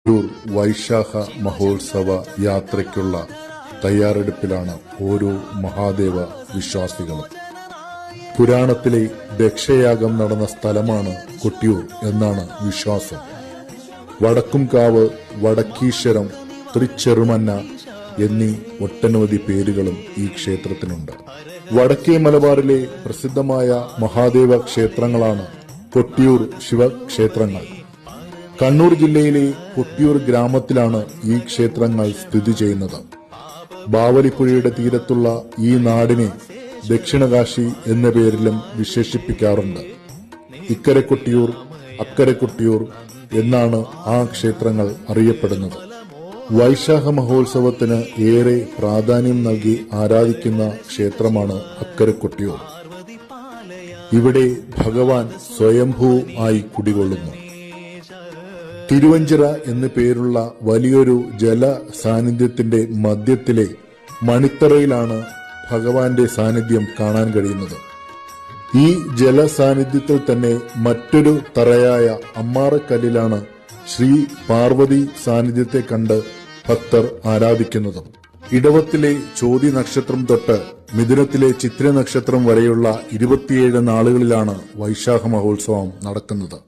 കൊട്ടിയൂർ വൈശാഖ മഹോത്സവ യാത്രയ്ക്കുള്ള തയ്യാറെടുപ്പിലാണ് ഓരോ മഹാദേവ വിശ്വാസികളും. പുരാണത്തിലെ ദക്ഷയാഗം നടന്ന സ്ഥലമാണ് കൊട്ടിയൂർ എന്നാണ് വിശ്വാസം. വടക്കുംകാവ്, വടക്കീശ്വരം, തൃച്ചെറുമന്ന എന്നീ ഒട്ടനവധി പേരുകളും ഈ ക്ഷേത്രത്തിനുണ്ട്. വടക്കേ മലബാറിലെ പ്രസിദ്ധമായ മഹാദേവ ക്ഷേത്രങ്ങളാണ് കൊട്ടിയൂർ ശിവക്ഷേത്രങ്ങൾ. കണ്ണൂർ ജില്ലയിലെ കൊട്ടിയൂർ ഗ്രാമത്തിലാണ് ഈ ക്ഷേത്രങ്ങൾ സ്ഥിതി ചെയ്യുന്നത്. ബാവലിപ്പുഴയുടെ തീരത്തുള്ള ഈ നാടിനെ ദക്ഷിണകാശി എന്ന പേരിലും വിശേഷിപ്പിക്കാറുണ്ട്. ഇക്കരെ കൊട്ടിയൂർ, അക്കരെ കൊട്ടിയൂർ എന്നാണ് ആ ക്ഷേത്രങ്ങൾ അറിയപ്പെടുന്നത്. വൈശാഖ മഹോത്സവത്തിന് ഏറെ പ്രാധാന്യം നൽകി ആരാധിക്കുന്ന ക്ഷേത്രമാണ് അക്കരെ കൊട്ടിയൂർ. ഇവിടെ ഭഗവാൻ സ്വയംഭൂ ആയി കുടികൊള്ളുന്നു. തിരുവഞ്ചിറ എന്നു പേരുള്ള വലിയൊരു ജല സാന്നിധ്യത്തിന്റെ മധ്യത്തിലെ മണിത്തറയിലാണ് ഭഗവാന്റെ സാന്നിധ്യം കാണാൻ കഴിയുന്നത്. ഈ ജല സാന്നിധ്യത്തിൽ തന്നെ മറ്റൊരു തറയായ അമ്മാറക്കല്ലിലാണ് ശ്രീ പാർവതി സാന്നിധ്യത്തെ കണ്ട് ഭക്തർ ആരാധിക്കുന്നതും. ഇടവത്തിലെ ചോതി നക്ഷത്രം തൊട്ട് മിഥുനത്തിലെ ചിത്ര നക്ഷത്രം വരെയുള്ള 27 നാളുകളിലാണ് വൈശാഖ മഹോത്സവം നടക്കുന്നത്.